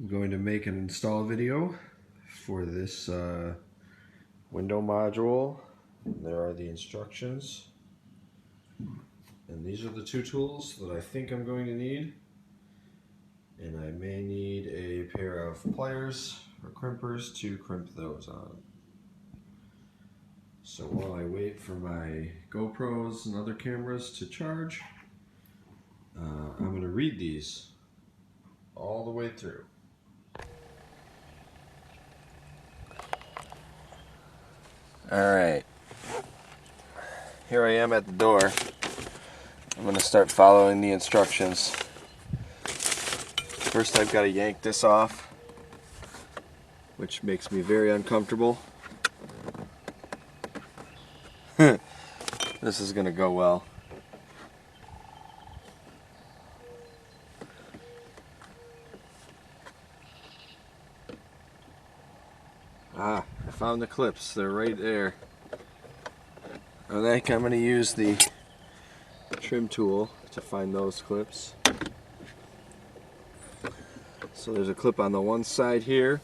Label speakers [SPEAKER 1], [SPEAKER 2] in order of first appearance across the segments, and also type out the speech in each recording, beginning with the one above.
[SPEAKER 1] I'm going to make an install video for this window module. There are the instructions. And these are the two tools that I think I'm going to need. And I may need a pair of pliers or crimpers to crimp those on. So while I wait for my GoPros and other cameras to charge, I'm going to read these all the way through. Alright, here I am at the door. I'm going to start following the instructions. First I've got to yank this off, which makes me very uncomfortable. This is going to go well. I found the clips. They're right there. I think I'm going to use the trim tool to find those clips. So there's a clip on the one side here.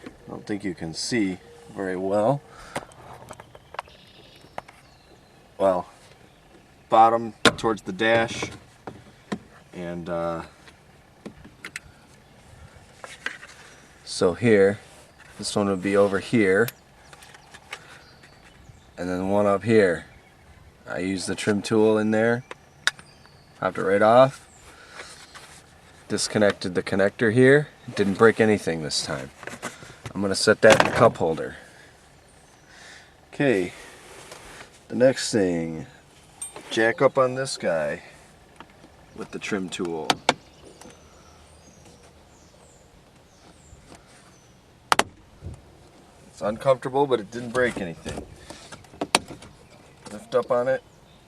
[SPEAKER 1] I don't think you can see very well. Well, bottom towards the dash, and so here, this one would be over here, and then one up here. I used the trim tool in there, popped it right off, disconnected the connector here. It didn't break anything this time. I'm going to set that in the cup holder. Okay, the next thing, jack up on this guy with the trim tool. It's uncomfortable, but it didn't break anything. Lift up on it,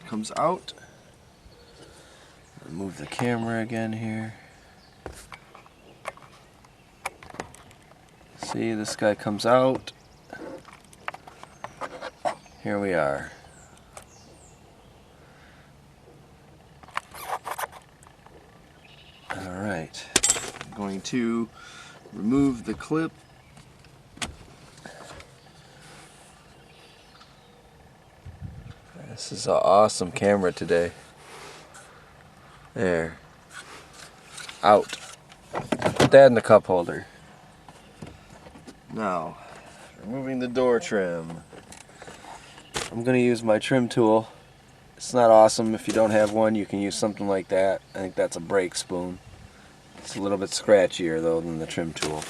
[SPEAKER 1] comes out. Move the camera again here. See, this guy comes out. Here we are. Alright, I'm going to remove the clip. This is an awesome camera today. There. Out. Put that in the cup holder. Now, removing the door trim. I'm going to use my trim tool. It's not awesome. If you don't have one, you can use something like that. I think that's a brake spoon. It's a little bit scratchier though than the trim tool.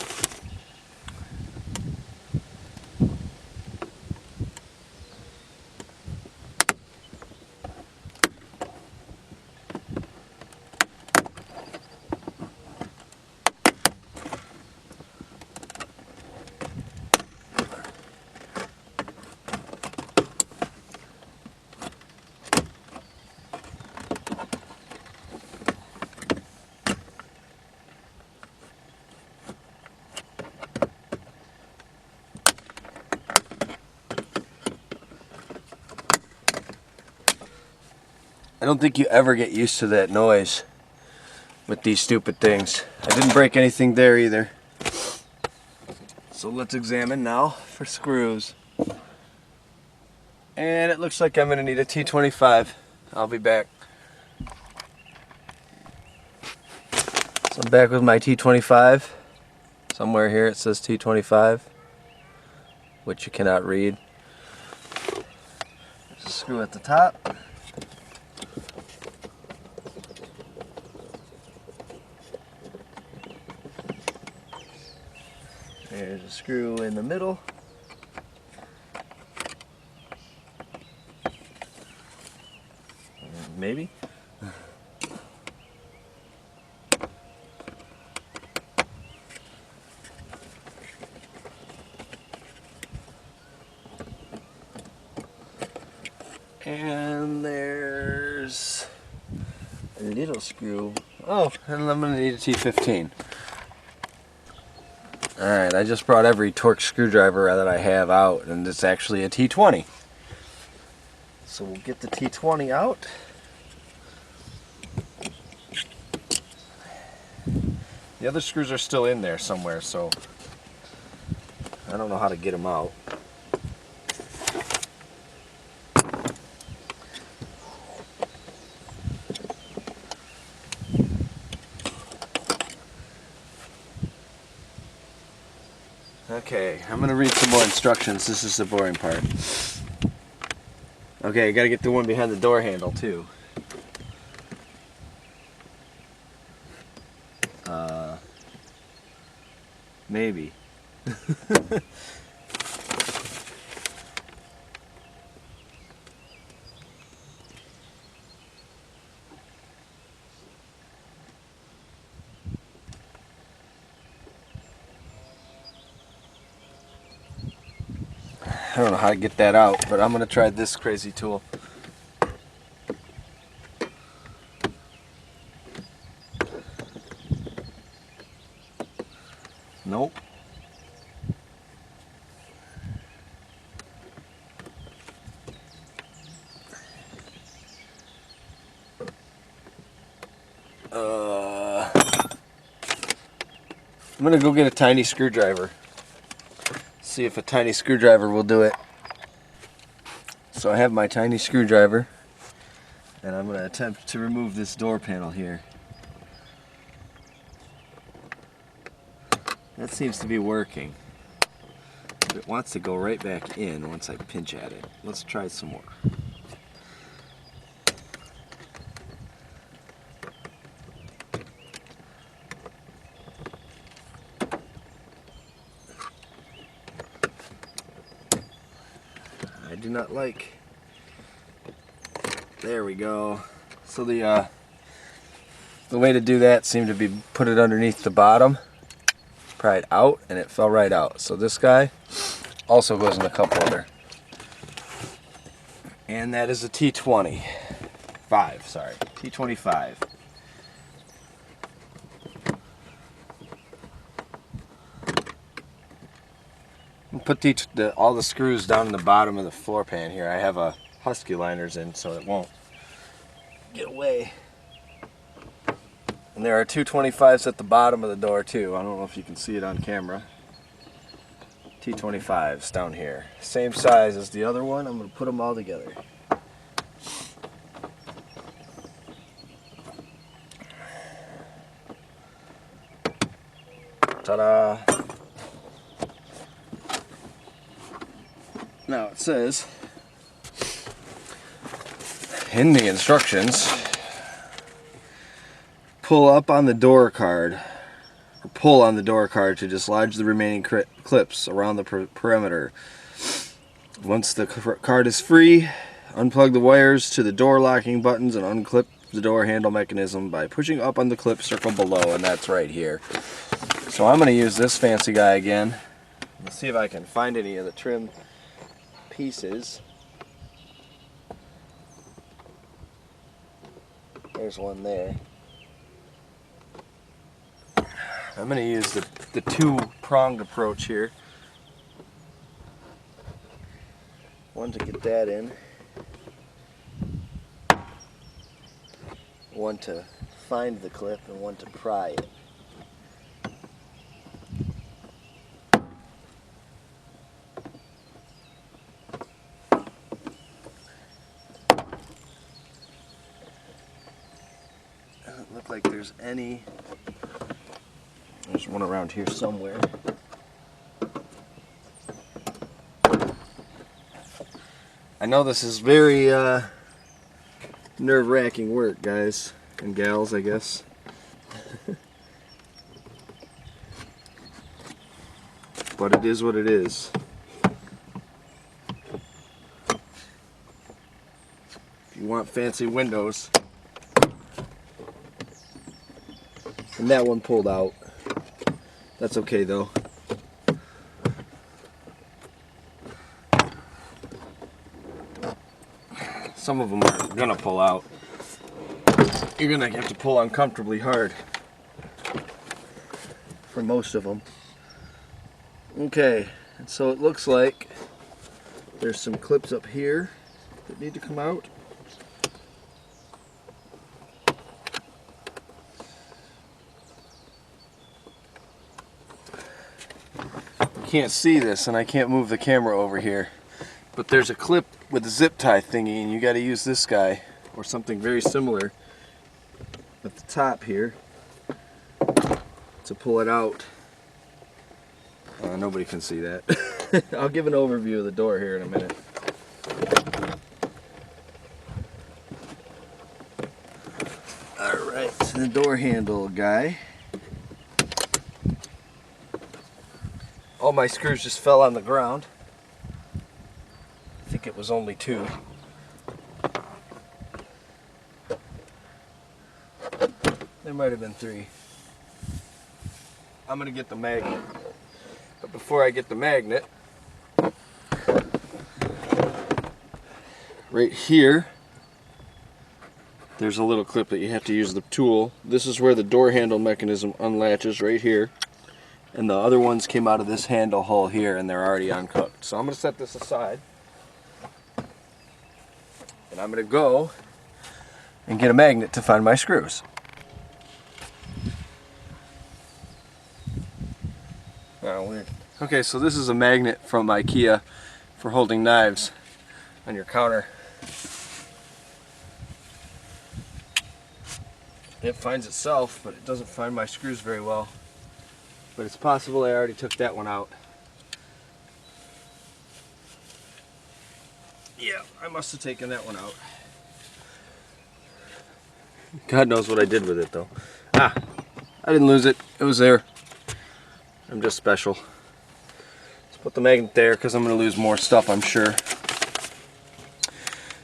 [SPEAKER 1] I don't think you ever get used to that noise with these stupid things. I didn't break anything there either. So let's examine now for screws. And it looks like I'm going to need a T25. I'll be back. So I'm back with my T25. Somewhere here it says T25, which you cannot read. There's a screw at the top. There's a screw in the middle. Maybe. And there's a little screw. Oh, and I'm going to need a T15. Alright, I just brought every Torx screwdriver that I have out, and it's actually a T20. So we'll get the T20 out. The The other screws are still in there somewhere, so I don't know how to get them out. Okay, I'm going to read some more instructions. This is the boring part. Okay, I got to get the one behind the door handle too. Maybe. I don't know how to get that out, but I'm going to try this crazy tool. Nope. I'm going to go get a tiny screwdriver. See if a tiny screwdriver will do it. So I have my tiny screwdriver, and I'm going to attempt to remove this door panel here. That seems to be working. But it wants to go right back in once I pinch at it. Let's try some more. I do not like. There we go. So the way to do that seemed to be put it underneath the bottom, pry it out, and it fell right out. So this guy also goes in the cup holder, and that is a T25. Sorry, T25. Put all the screws down in the bottom of the floor pan here. I have a Husky liners in so it won't get away. And there are two 25s at the bottom of the door too. I don't know if you can see it on camera. T25s down here. Same size as the other one. I'm going to put them all together. Ta-da! Now it says in the instructions, pull up on the door card, or pull on the door card to dislodge the remaining clips around the perimeter. Once the card is free, unplug the wires to the door locking buttons and unclip the door handle mechanism by pushing up on the clip circle below, and that's right here. So I'm going to use this fancy guy again. Let's see if I can find any of the trim pieces. There's one there. I'm going to use the two-pronged approach here. One to get that in. One to find the clip and one to pry it. Doesn't look like there's any. There's one around here somewhere. I know this is very nerve-wracking work, guys and gals, I guess. But it is what it is. If you want fancy windows. And that one pulled out. That's okay though. Some of them are gonna pull out. You're gonna have to pull uncomfortably hard for most of them. Okay, and so it looks like there's some clips up here that need to come out. can't see this and I can't move the camera over here, but there's a clip with a zip tie thingy, and you got to use this guy or something very similar at the top here to pull it out. Nobody can see that. I'll give an overview of the door here in a minute. Alright, so the door handle guy. All my screws just fell on the ground. I think it was only 2. There might have been 3. I'm gonna get the magnet. But before I get the magnet, right here, there's a little clip that you have to use the tool. This is where the door handle mechanism unlatches, right here. And the other ones came out of this handle hole here, and they're already uncooked. So I'm going to set this aside. And I'm going to go and get a magnet to find my screws. Oh, weird. Okay, so this is a magnet from IKEA for holding knives on your counter. It finds itself, but it doesn't find my screws very well. But it's possible I already took that one out. Yeah, I must have taken that one out. God knows what I did with it though. Ah, I didn't lose it. It was there. I'm just special. Let's put the magnet there because I'm going to lose more stuff, I'm sure.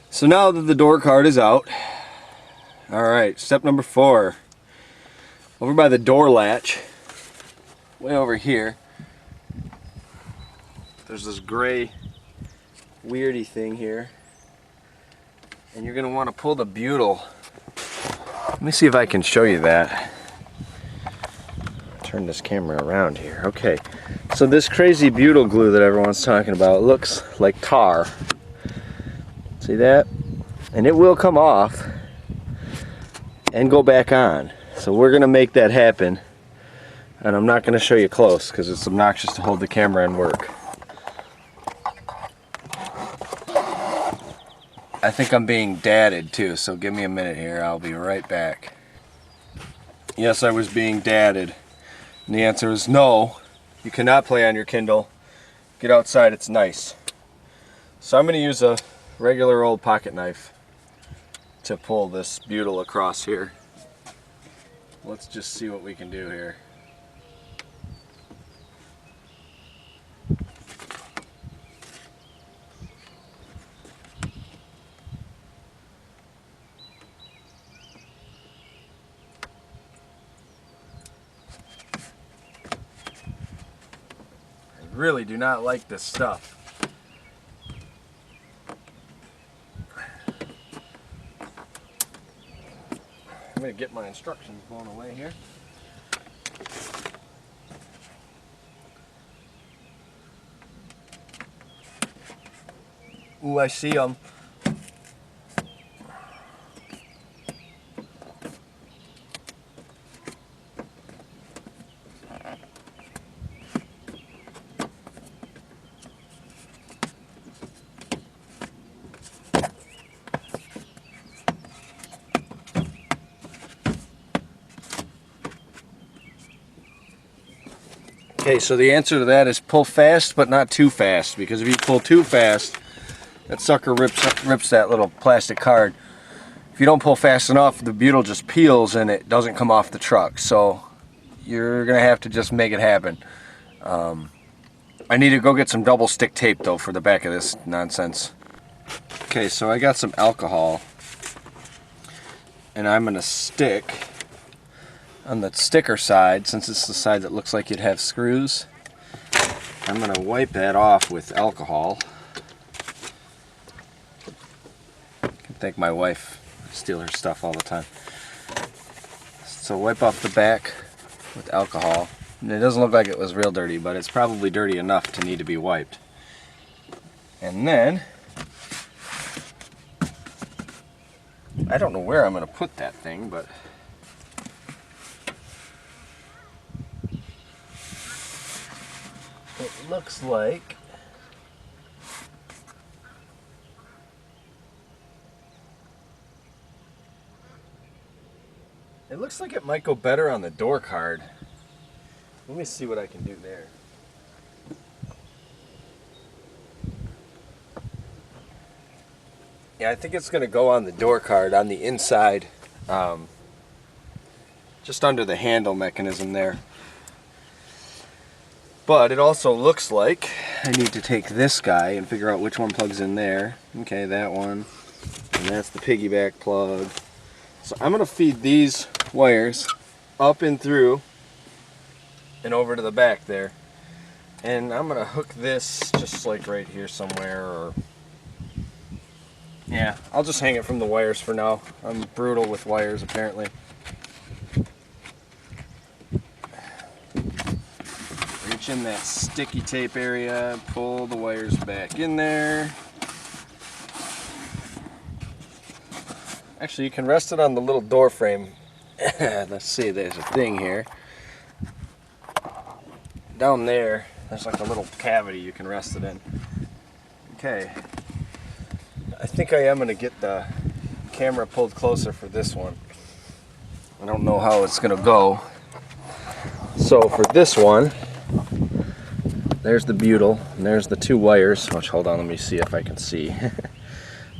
[SPEAKER 1] So now that the door card is out, alright, step number 4. Over by the door latch, way over here, there's this gray weirdy thing here, and you're going to want to pull the butyl. Let me see if I can show you that. Turn this camera around here. Okay, so this crazy butyl glue that everyone's talking about looks like tar. See that? And it will come off and go back on. So we're going to make that happen. And I'm not going to show you close because it's obnoxious to hold the camera and work. I think I'm being dadded too, so give me a minute here. I'll be right back. Yes, I was being dadded. And the answer is no. You cannot play on your Kindle. Get outside, it's nice. So I'm going to use a regular old pocket knife to pull this butyl across here. Let's just see what we can do here. I really do not like this stuff. I'm going to get my instructions blown away here. Ooh, I see them. Okay, so the answer to that is pull fast, but not too fast, because if you pull too fast, that sucker rips that little plastic card. If you don't pull fast enough, the butyl just peels and it doesn't come off the truck. So you're gonna have to just make it happen. I need to go get some double stick tape though for the back of this nonsense. Okay, so I got some alcohol, and I'm gonna stick on the sticker side, since it's the side that looks like you'd have screws. I'm going to wipe that off with alcohol. I can thank my wife. I steal her stuff all the time. So wipe off the back with alcohol. And it doesn't look like it was real dirty, but it's probably dirty enough to need to be wiped. And then, I don't know where I'm going to put that thing, but it looks like it might go better on the door card. Let me see what I can do there. Yeah, I think it's going to go on the door card on the inside, just under the handle mechanism there. But it also looks like I need to take this guy and figure out which one plugs in there. Okay, that one. And that's the piggyback plug. So I'm going to feed these wires up and through and over to the back there. And I'm going to hook this just like right here somewhere, or yeah, I'll just hang it from the wires for now. I'm brutal with wires apparently. Reach in that sticky tape area, pull the wires back in there. Actually, you can rest it on the little door frame. Let's see, there's a thing here. Down there, there's like a little cavity you can rest it in. Okay. I think I am going to get the camera pulled closer for this one. I don't know how it's going to go. So for this one, there's the butyl, and there's the two wires. Which, hold on, let me see if I can see.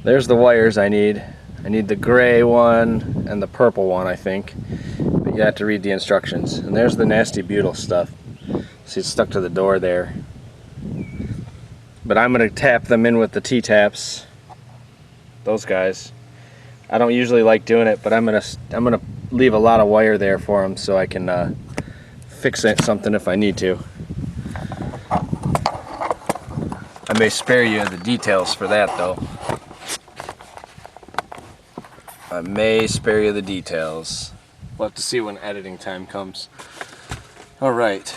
[SPEAKER 1] There's the wires I need. I need the gray one and the purple one, I think. But you have to read the instructions. And there's the nasty butyl stuff. See, it's stuck to the door there. But I'm going to tap them in with the T-taps. Those guys. I don't usually like doing it, but I'm gonna leave a lot of wire there for them so I can fix something if I need to. I may spare you the details for that, though. I may spare you the details. We'll have to see when editing time comes. Alright.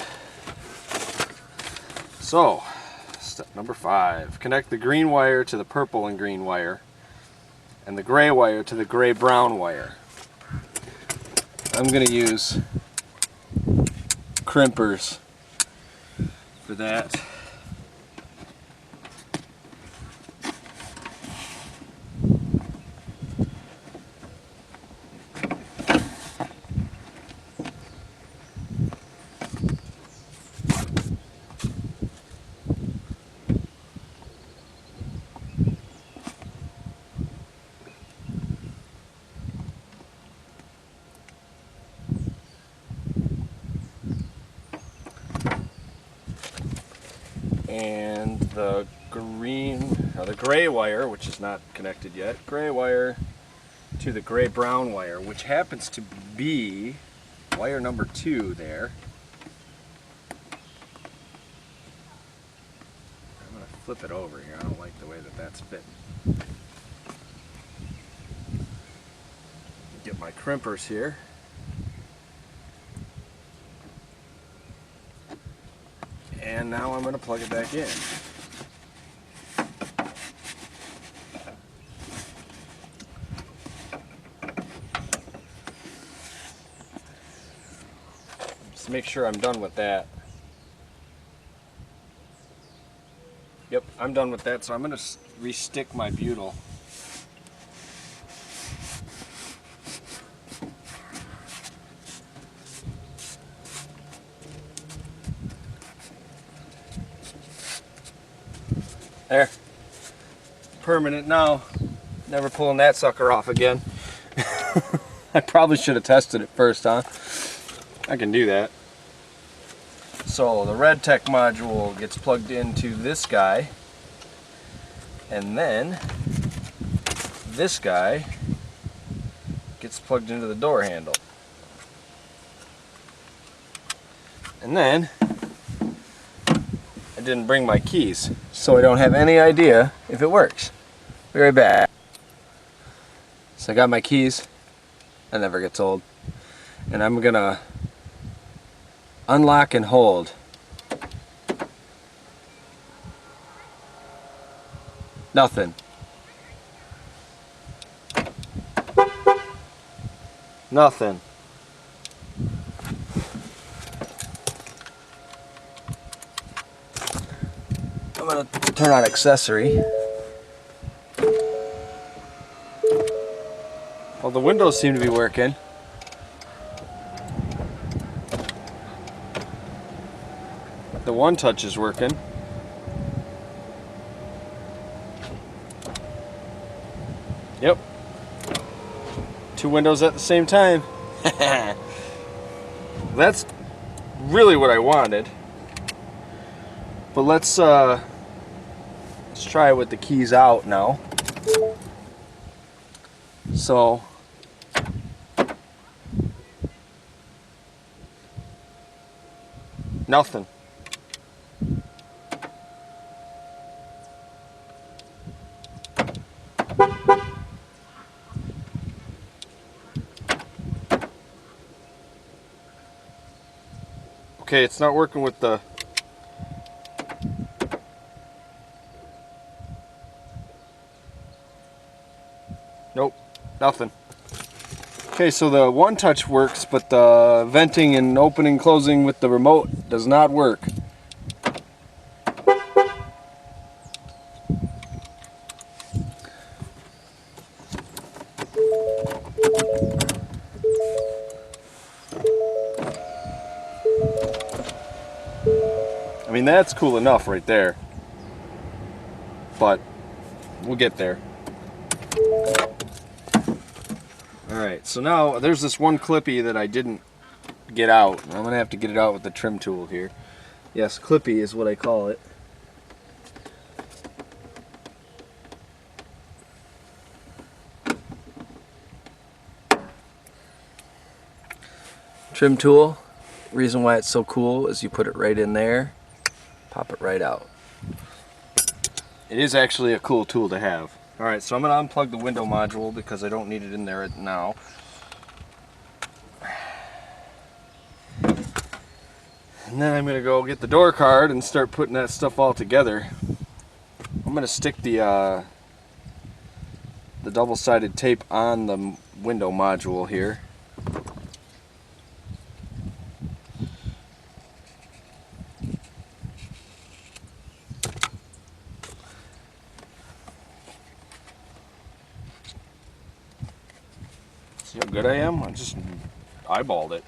[SPEAKER 1] So, step number 5. Connect the green wire to the purple and green wire, and the gray wire to the gray-brown wire. I'm going to use crimpers for that. And the gray wire, which is not connected yet, gray wire to the gray-brown wire, which happens to be wire number 2 there. I'm going to flip it over here. I don't like the way that that's fitting. Get my crimpers here. And now I'm going to plug it back in. Just make sure I'm done with that. Yep, I'm done with that, so I'm going to re-stick my butyl. There. Permanent now. Never pulling that sucker off again. I probably should have tested it first, huh? I can do that. So the RedTek module gets plugged into this guy, and then this guy gets plugged into the door handle. And then I didn't bring my keys, so I don't have any idea if it works. Be right back. So I got my keys. That never gets old. And I'm gonna unlock and hold. Nothing. Nothing.
[SPEAKER 2] I'm going to turn on accessory. Well, the windows seem to be working. The one touch is working. Yep. 2 windows at the same time. That's really what I wanted. But let's try it with the keys out now. So nothing. Okay, it's not working with the... Nope, nothing. Okay, so the one touch works, but the venting and opening closing with the remote does not work. I mean, that's cool enough right there, but we'll get there. Alright, so now there's this one clippy that I didn't get out. I'm going to have to get it out with the trim tool here. Yes, clippy is what I call it. Trim tool, reason why it's so cool is you put it right in there, pop it right out. It is actually a cool tool to have. Alright, so I'm going to unplug the window module because I don't need it in there right now. And then I'm going to go get the door card and start putting that stuff all together. I'm going to stick the double-sided tape on the window module here. See how good I am? I just eyeballed it.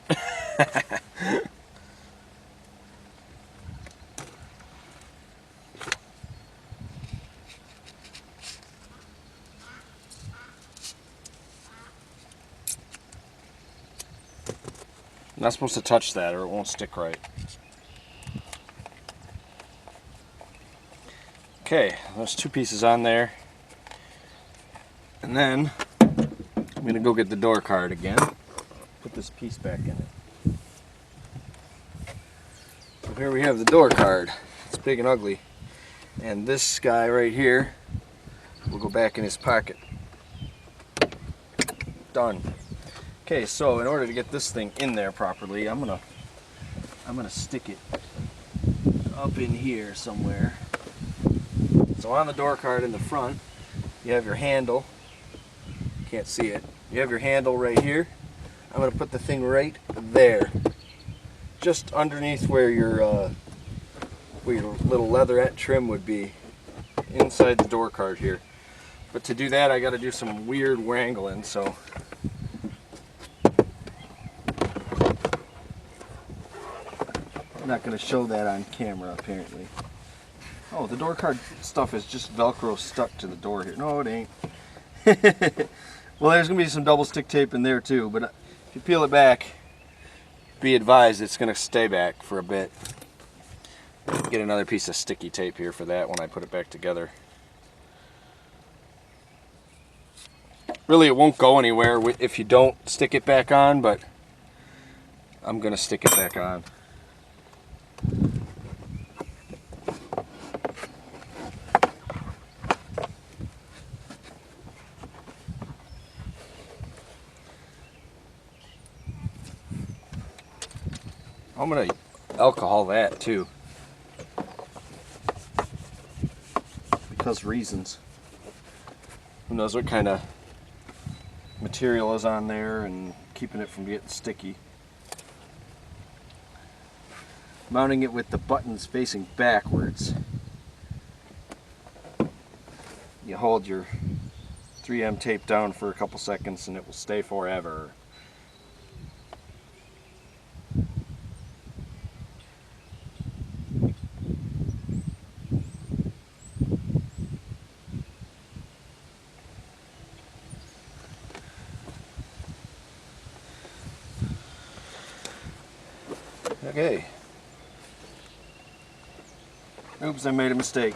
[SPEAKER 2] I'm not supposed to touch that or it won't stick right. Okay, there's 2 pieces on there. And then I'm going to go get the door card again. Put this piece back in it. So here we have the door card. It's big and ugly. And this guy right here will go back in his pocket. Done. Okay, so in order to get this thing in there properly, I'm gonna stick it up in here somewhere. So on the door card in the front, you have your handle. Can't see it. You have your handle right here. I'm gonna put the thing right there, just underneath where your little leatherette trim would be, inside the door card here. But to do that, I got to do some weird wrangling. So. I'm not going to show that on camera, apparently. Oh, the door card stuff is just Velcro stuck to the door here. No, it ain't. Well, there's going to be some double stick tape in there too, but if you peel it back, be advised it's going to stay back for a bit. Get another piece of sticky tape here for that when I put it back together. Really, it won't go anywhere if you don't stick it back on, but I'm going to stick it back on. I'm going to alcohol that too, because reasons. Who knows what kind of material is on there and keeping it from getting sticky. Mounting it with the buttons facing backwards you hold your 3M tape down for a couple seconds and it will stay forever. Okay. Oops, I made a mistake.